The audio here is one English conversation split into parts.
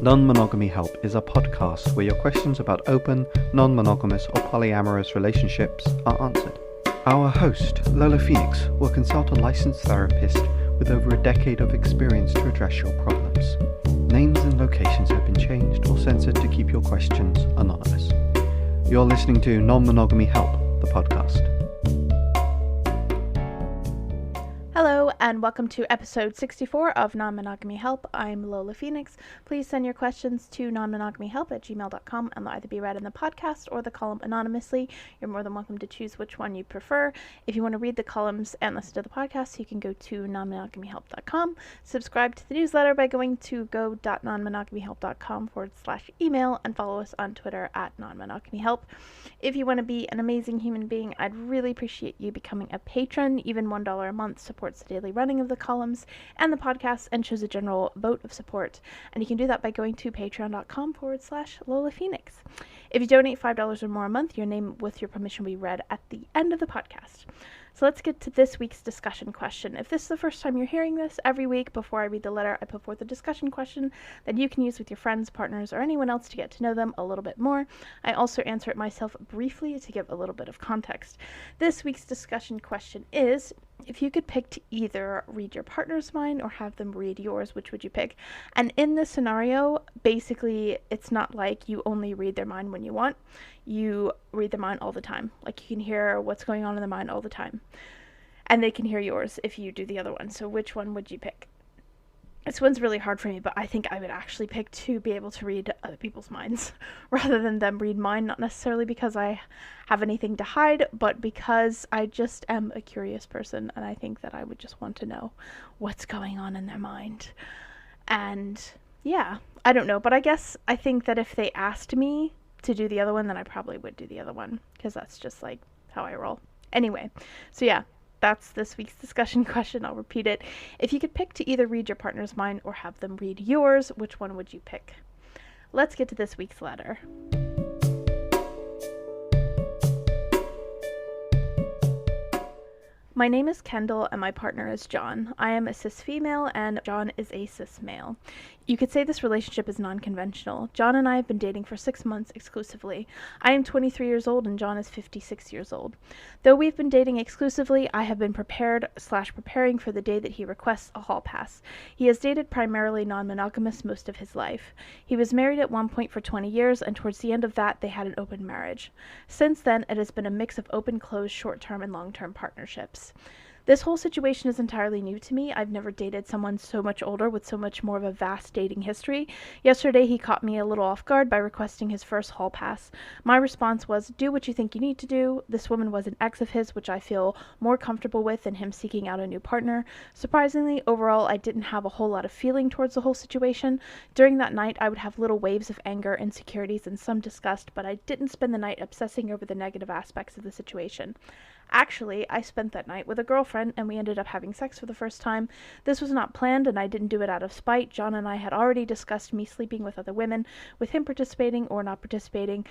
Non-Monogamy Help is a podcast where your questions about open, non-monogamous or polyamorous relationships are answered. Our host, Lola Phoenix, will consult a licensed therapist with over a decade of experience to address your problems. Names and locations have been changed or censored to keep your questions anonymous. You're listening to Non-Monogamy Help, the podcast. Hello and welcome to episode 64 of Non-Monogamy Help. I'm Lola Phoenix. Please send your questions to nonmonogamyhelp@gmail.com and they'll either be read in the podcast or the column anonymously. You're more than welcome to choose which one you prefer. If you want to read the columns and listen to the podcast, you can go to nonmonogamyhelp.com. Subscribe to the newsletter by going to go.nonmonogamyhelp.com/email and follow us on Twitter @nonmonogamyhelp. If you want to be an amazing human being, I'd really appreciate you becoming a patron. Even $1 a month supports the daily running of the columns and the podcast and shows a general vote of support. And you can do that by going to patreon.com/Lola Phoenix. If you donate $5 or more a month, your name with your permission will be read at the end of the podcast. So let's get to this week's discussion question. If this is the first time you're hearing this, every week before I read the letter, I put forth a discussion question that you can use with your friends, partners, or anyone else to get to know them a little bit more. I also answer it myself briefly to give a little bit of context. This week's discussion question is, if you could pick to either read your partner's mind or have them read yours, which would you pick? And in this scenario, basically, it's not like you only read their mind when you want. You read their mind all the time. Like, you can hear what's going on in their mind all the time. And they can hear yours if you do the other one. So which one would you pick? This one's really hard for me, but I think I would actually pick to be able to read other people's minds rather than them read mine, not necessarily because I have anything to hide, but because I just am a curious person, and I think that I would just want to know what's going on in their mind. And yeah, I don't know, but I think that if they asked me to do the other one, then I probably would do the other one, because that's just like how I roll. Anyway, so yeah. That's this week's discussion question. I'll repeat it. If you could pick to either read your partner's mind or have them read yours, which one would you pick? Let's get to this week's letter. My name is Kendall and my partner is John. I am a cis female and John is a cis male. You could say this relationship is non-conventional. John and I have been dating for 6 months exclusively. I am 23 years old and John is 56 years old. Though we've been dating exclusively, I have been preparing for the day that he requests a hall pass. He has dated primarily non-monogamous most of his life. He was married at one point for 20 years and towards the end of that they had an open marriage. Since then, it has been a mix of open, closed, short-term and long-term partnerships. This whole situation is entirely new to me. I've never dated someone so much older with so much more of a vast dating history. Yesterday, he caught me a little off guard by requesting his first hall pass. My response was, do what you think you need to do. This woman was an ex of his, which I feel more comfortable with than him seeking out a new partner. Surprisingly, overall, I didn't have a whole lot of feeling towards the whole situation. During that night, I would have little waves of anger, insecurities, and some disgust, but I didn't spend the night obsessing over the negative aspects of the situation. Actually, I spent that night with a girlfriend and we ended up having sex for the first time. This was not planned and I didn't do it out of spite. John and I had already discussed me sleeping with other women, with him participating or not participating.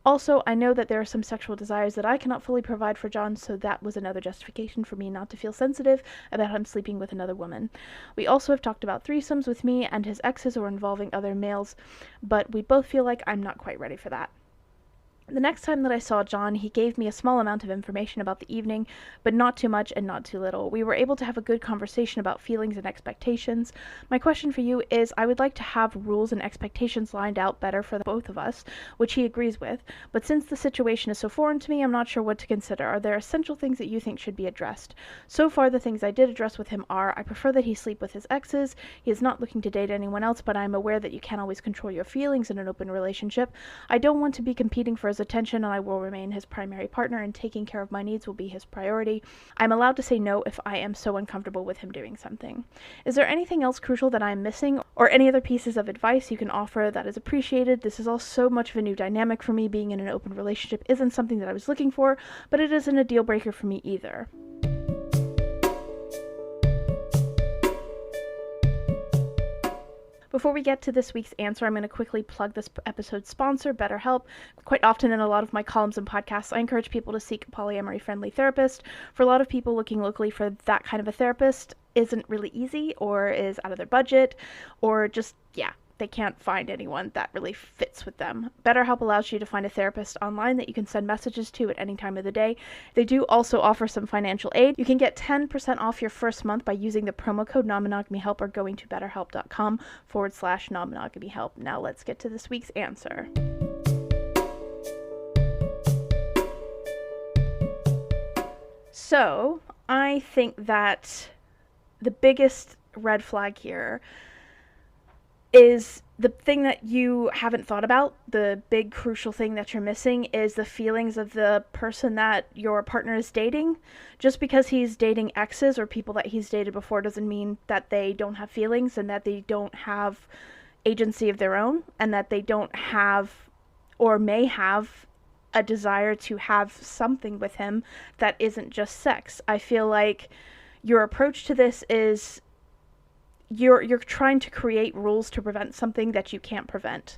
Also, I know that there are some sexual desires that I cannot fully provide for John, so that was another justification for me not to feel sensitive about him sleeping with another woman. We also have talked about threesomes with me and his exes or involving other males, but we both feel like I'm not quite ready for that. The next time that I saw John, he gave me a small amount of information about the evening, but not too much and not too little. We were able to have a good conversation about feelings and expectations. My question for you is, I would like to have rules and expectations lined out better for the both of us, which he agrees with, but since the situation is so foreign to me, I'm not sure what to consider. Are there essential things that you think should be addressed? So far, the things I did address with him are, I prefer that he sleep with his exes, he is not looking to date anyone else, but I'm aware that you can't always control your feelings in an open relationship. I don't want to be competing for his attention and I will remain his primary partner and taking care of my needs will be his priority. I'm allowed to say no if I am so uncomfortable with him doing something. Is there anything else crucial that I am missing or any other pieces of advice you can offer that is appreciated? This is all so much of a new dynamic for me. Being in an open relationship isn't something that I was looking for, but it isn't a deal breaker for me either. Before we get to this week's answer, I'm going to quickly plug this episode's sponsor, BetterHelp. Quite often in a lot of my columns and podcasts, I encourage people to seek a polyamory-friendly therapist. For a lot of people looking locally for that kind of a therapist isn't really easy or is out of their budget or just, find anyone that really fits with them. BetterHelp allows you to find a therapist online that you can send messages to at any time of the day. They do also offer some financial aid. You can get 10% off your first month by using the promo code non-monogamy-help or going to betterhelp.com/non-monogamy-help. Now let's get to this week's answer. So, I think that the biggest red flag here is the thing that you haven't thought about. The big crucial thing that you're missing is the feelings of the person that your partner is dating. Just because he's dating exes or people that he's dated before doesn't mean that they don't have feelings and that they don't have agency of their own, and that they don't have or may have a desire to have something with him that isn't just sex. I feel like your approach to this is you're trying to create rules to prevent something that you can't prevent.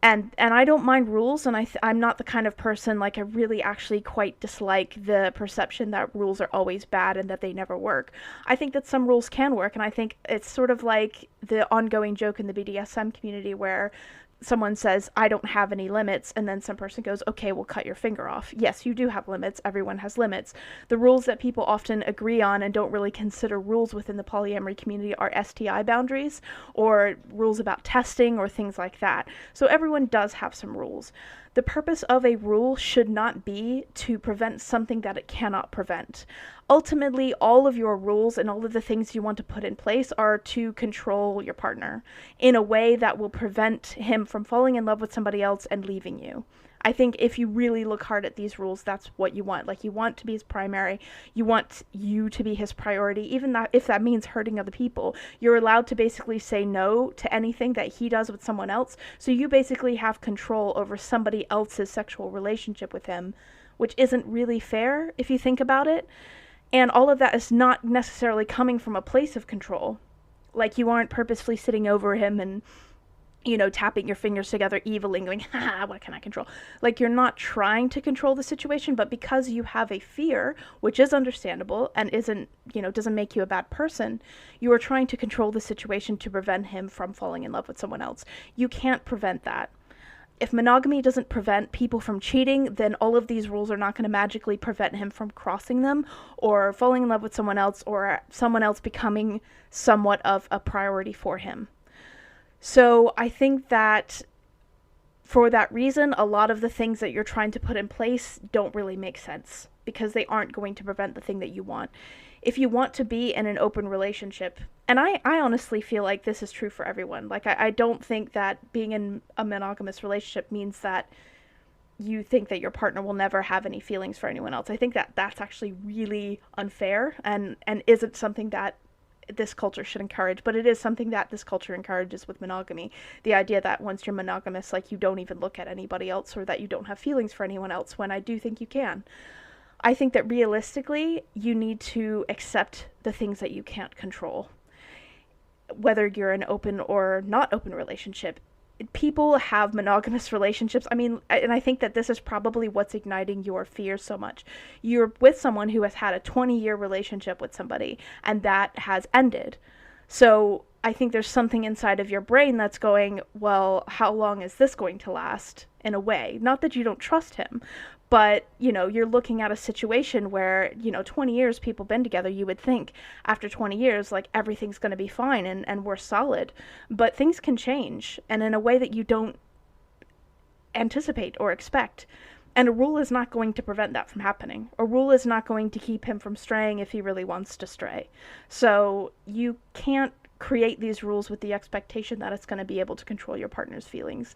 And I don't mind rules, and I'm not the kind of person, like, I really actually quite dislike the perception that rules are always bad and that they never work. I think that some rules can work, and I think it's sort of like the ongoing joke in the BDSM community where someone says, I don't have any limits, and then some person goes, okay, we'll cut your finger off. Yes, you do have limits. Everyone has limits. The rules that people often agree on and don't really consider rules within the polyamory community are STI boundaries or rules about testing or things like that. So everyone does have some rules. The purpose of a rule should not be to prevent something that it cannot prevent. Ultimately, all of your rules and all of the things you want to put in place are to control your partner in a way that will prevent him from falling in love with somebody else and leaving you. I think if you really look hard at these rules, that's what you want. Like, you want to be his primary. You want you to be his priority, even that if that means hurting other people. You're allowed to basically say no to anything that he does with someone else. So you basically have control over somebody else's sexual relationship with him, which isn't really fair if you think about it. And all of that is not necessarily coming from a place of control. Like, you aren't purposefully sitting over him and, you know, tapping your fingers together evilly and going, ha, what can I control? Like, you're not trying to control the situation, but because you have a fear, which is understandable and isn't, you know, doesn't make you a bad person, you are trying to control the situation to prevent him from falling in love with someone else. You can't prevent that. If monogamy doesn't prevent people from cheating, then all of these rules are not going to magically prevent him from crossing them or falling in love with someone else or someone else becoming somewhat of a priority for him. So I think that for that reason, a lot of the things that you're trying to put in place don't really make sense because they aren't going to prevent the thing that you want. If you want to be in an open relationship, and I honestly feel like this is true for everyone. Like, I don't think that being in a monogamous relationship means that you think that your partner will never have any feelings for anyone else. I think that that's actually really unfair and isn't something that this culture should encourage, but it is something that this culture encourages with monogamy. The idea that once you're monogamous, like, you don't even look at anybody else or that you don't have feelings for anyone else, when I do think you can. I think that realistically, you need to accept the things that you can't control. Whether you're in an open or not open relationship, people have monogamous relationships. I mean, and I think that this is probably what's igniting your fear so much. You're with someone who has had a 20-year relationship with somebody, and that has ended. So I think there's something inside of your brain that's going, well, how long is this going to last, in a way? Not that you don't trust him, but, you know, you're looking at a situation where, you know, 20 years people been together, you would think after 20 years, like, everything's going to be fine and we're solid. But things can change, and in a way that you don't anticipate or expect. And a rule is not going to prevent that from happening. A rule is not going to keep him from straying if he really wants to stray. So you can't create these rules with the expectation that it's going to be able to control your partner's feelings.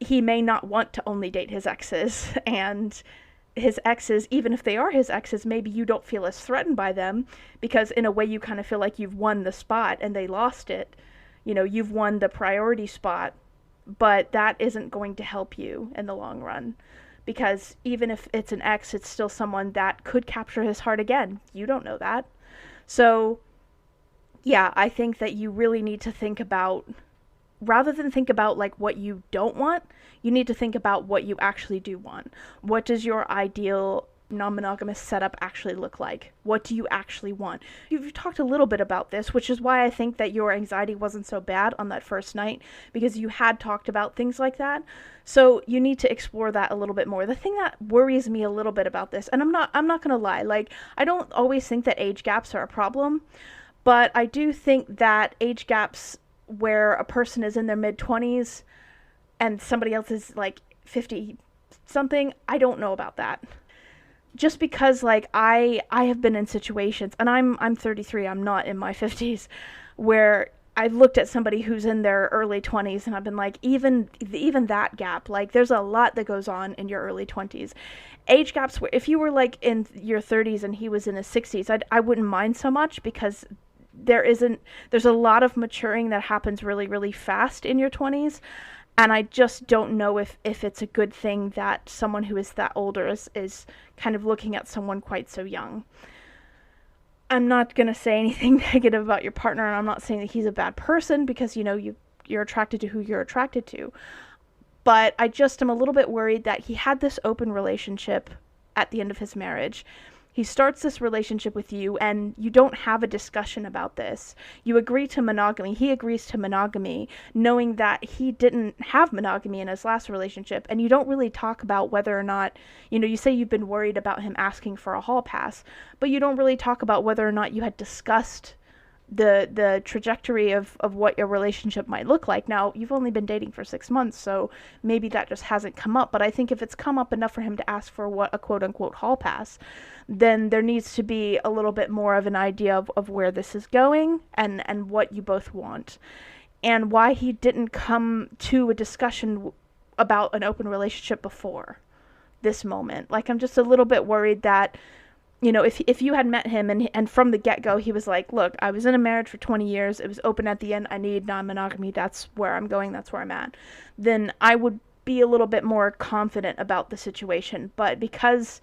He may not want to only date his exes, and his exes, even if they are his exes, maybe you don't feel as threatened by them because in a way you kind of feel like you've won the spot and they lost it. You know, you've won the priority spot, but that isn't going to help you in the long run. Because even if it's an ex, it's still someone that could capture his heart again. You don't know that. So, yeah, I think that you really need to think about, rather than think about, like, what you don't want, you need to think about what you actually do want. What does your ideal non-monogamous setup actually look like? What do you actually want? You've talked a little bit about this, which is why I think that your anxiety wasn't so bad on that first night, because you had talked about things like that. So you need to explore that a little bit more. The thing that worries me a little bit about this, and I'm not going to lie, like, I don't always think that age gaps are a problem, but I do think that age gaps where a person is in their mid-20s and somebody else is like 50 something, I don't know about that. Just because, like, I have been in situations, and I'm 33, I'm not in my 50s, where I've looked at somebody who's in their early 20s and I've been like, even that gap, like, there's a lot that goes on in your early 20s. Age gaps, where if you were like in your 30s and he was in his 60s, I wouldn't mind so much, because there's a lot of maturing that happens really, really fast in your 20s. And I just don't know if it's a good thing that someone who is that older is kind of looking at someone quite so young. I'm not going to say anything negative about your partner, and I'm not saying that he's a bad person, because, you know, you're attracted to who you're attracted to. But I just am a little bit worried that he had this open relationship at the end of his marriage. He starts this relationship with you, and you don't have a discussion about this. You agree to monogamy. He agrees to monogamy, knowing that he didn't have monogamy in his last relationship. And you don't really talk about whether or not, you know, you say you've been worried about him asking for a hall pass, but you don't really talk about whether or not you had discussed the trajectory of what your relationship might look like. Now, you've only been dating for 6 months, so maybe that just hasn't come up. But I think if it's come up enough for him to ask for what a quote-unquote hall pass, then there needs to be a little bit more of an idea of where this is going and what you both want. And why he didn't come to a discussion about an open relationship before this moment. Like, I'm just a little bit worried that, you know, if you had met him and from the get-go he was like, look, I was in a marriage for 20 years, it was open at the end, I need non-monogamy, that's where I'm going, that's where I'm at, then I would be a little bit more confident about the situation. But because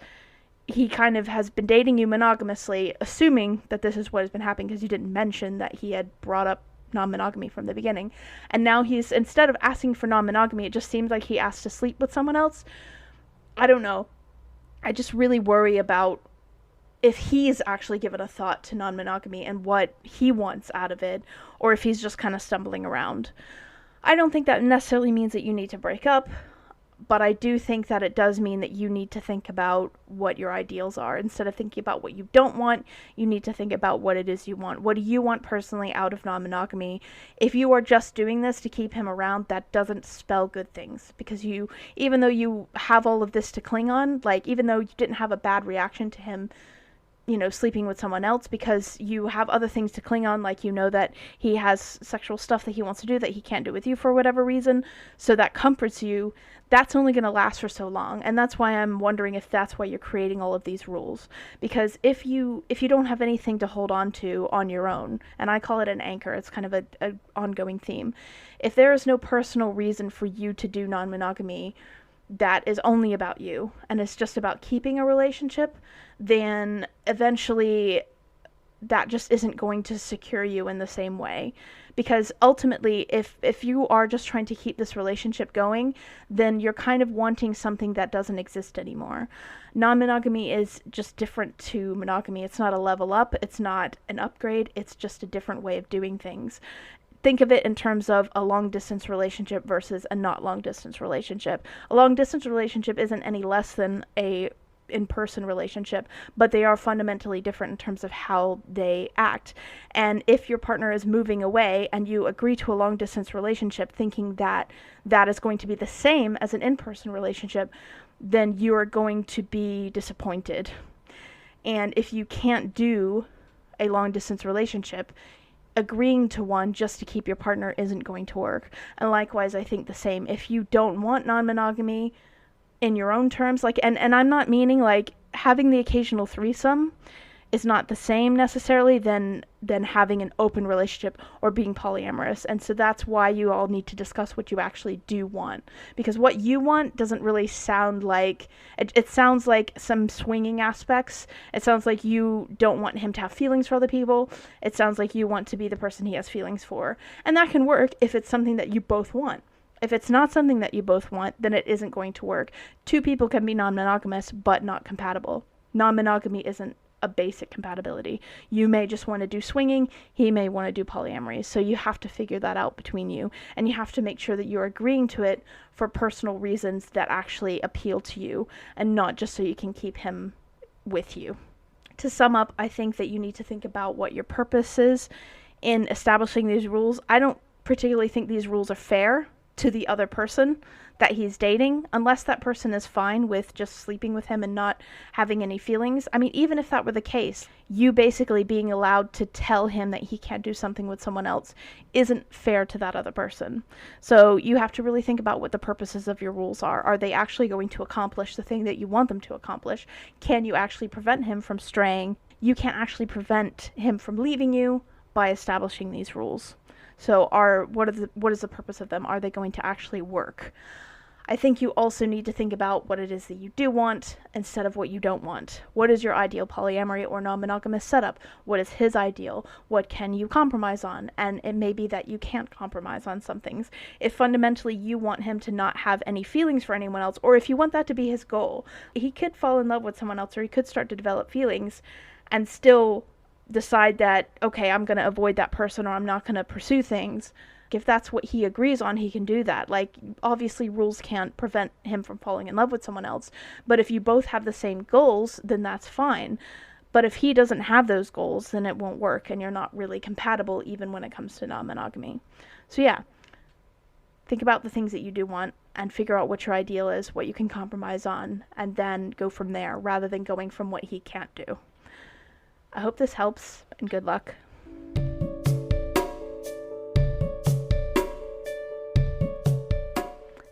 he kind of has been dating you monogamously, assuming that this is what has been happening, because you didn't mention that he had brought up non-monogamy from the beginning, and now he's, instead of asking for non-monogamy, it just seems like he asked to sleep with someone else. I don't know. I just really worry about if he's actually given a thought to non-monogamy and what he wants out of it, or if he's just kind of stumbling around. I don't think that necessarily means that you need to break up, but I do think that it does mean that you need to think about what your ideals are. Instead of thinking about what you don't want, you need to think about what it is you want. What do you want personally out of non-monogamy? If you are just doing this to keep him around, that doesn't spell good things, because you, even though you have all of this to cling on, like, even though you didn't have a bad reaction to him, you know, sleeping with someone else, because you have other things to cling on, like, you know, that he has sexual stuff that he wants to do that he can't do with you for whatever reason, so that comforts you, that's only going to last for so long. And that's why I'm wondering if that's why you're creating all of these rules. Because if you don't have anything to hold on to on your own, and I call it an anchor, it's kind of a ongoing theme, if there is no personal reason for you to do non-monogamy that is only about you, and it's just about keeping a relationship, then eventually that just isn't going to secure you in the same way. Because ultimately, if you are just trying to keep this relationship going, then you're kind of wanting something that doesn't exist anymore. Non-monogamy is just different to monogamy. It's not a level up, it's not an upgrade, it's just a different way of doing things. Think of it in terms of a long-distance relationship versus a not long-distance relationship. A long-distance relationship isn't any less than a in-person relationship, but they are fundamentally different in terms of how they act. And if your partner is moving away and you agree to a long-distance relationship thinking that that is going to be the same as an in-person relationship, then you are going to be disappointed. And if you can't do a long-distance relationship, agreeing to one just to keep your partner isn't going to work. And likewise, I think the same. If you don't want non-monogamy in your own terms, like, and I'm not meaning like having the occasional threesome is not the same necessarily than having an open relationship or being polyamorous. And so that's why you all need to discuss what you actually do want, because what you want doesn't really sound like it sounds like some swinging aspects. It sounds like you don't want him to have feelings for other people. It sounds like you want to be the person he has feelings for, and that can work if it's something that you both want. If it's not something that you both want, then it isn't going to work. Two people can be non-monogamous but not compatible. Non-monogamy isn't a basic compatibility. You may just want to do swinging, he may want to do polyamory. So you have to figure that out between you, and you have to make sure that you're agreeing to it for personal reasons that actually appeal to you, and not just so you can keep him with you. To sum up, I think that you need to think about what your purpose is in establishing these rules. I don't particularly think these rules are fair to the other person that he's dating, unless that person is fine with just sleeping with him and not having any feelings. I mean, even if that were the case, you basically being allowed to tell him that he can't do something with someone else isn't fair to that other person. So you have to really think about what the purposes of your rules are. Are they actually going to accomplish the thing that you want them to accomplish? Can you actually prevent him from straying? You can't actually prevent him from leaving you by establishing these rules. So what is the purpose of them? Are they going to actually work? I think you also need to think about what it is that you do want instead of what you don't want. What is your ideal polyamory or non-monogamous setup? What is his ideal? What can you compromise on? And it may be that you can't compromise on some things. If fundamentally you want him to not have any feelings for anyone else, or if you want that to be his goal, he could fall in love with someone else, or he could start to develop feelings and still decide that, okay, I'm going to avoid that person, or I'm not going to pursue things. If that's what he agrees on, he can do that. Like, obviously rules can't prevent him from falling in love with someone else, but if you both have the same goals, then that's fine. But if he doesn't have those goals, then it won't work, and you're not really compatible even when it comes to non-monogamy. So yeah, think about the things that you do want and figure out what your ideal is, what you can compromise on, and then go from there rather than going from what he can't do. I hope this helps, and good luck.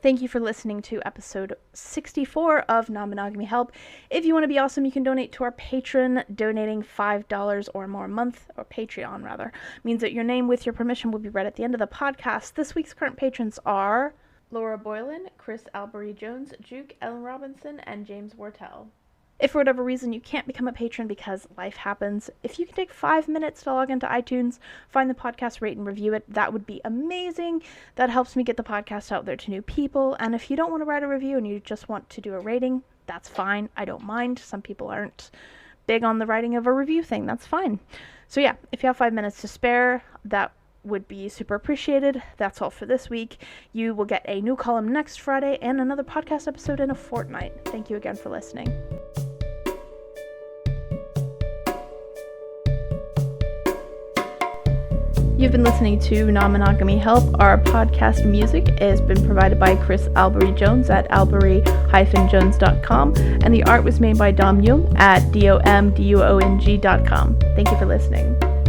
Thank you for listening to episode 64 of Non-Monogamy Help. If you want to be awesome, you can donate to our Patreon. Donating $5 or more a month, or Patreon rather, means that your name with your permission will be read at the end of the podcast. This week's current patrons are Laura Boylan, Chris Albury-Jones, Juke, Ellen Robinson, and James Wortell. If for whatever reason you can't become a patron because life happens, if you can take 5 minutes to log into iTunes, find the podcast, rate and review it, that would be amazing. That helps me get the podcast out there to new people. And if you don't want to write a review and you just want to do a rating, that's fine. I don't mind. Some people aren't big on the writing of a review thing. That's fine. So yeah, if you have 5 minutes to spare, that would be super appreciated. That's all for this week. You will get a new column next Friday and another podcast episode in a fortnight. Thank you again for listening. You've been listening to Non-Monogamy Help. Our podcast music has been provided by Chris Albury-Jones at albury-jones.com, and the art was made by Dom Jung at domduong.com. Thank you for listening.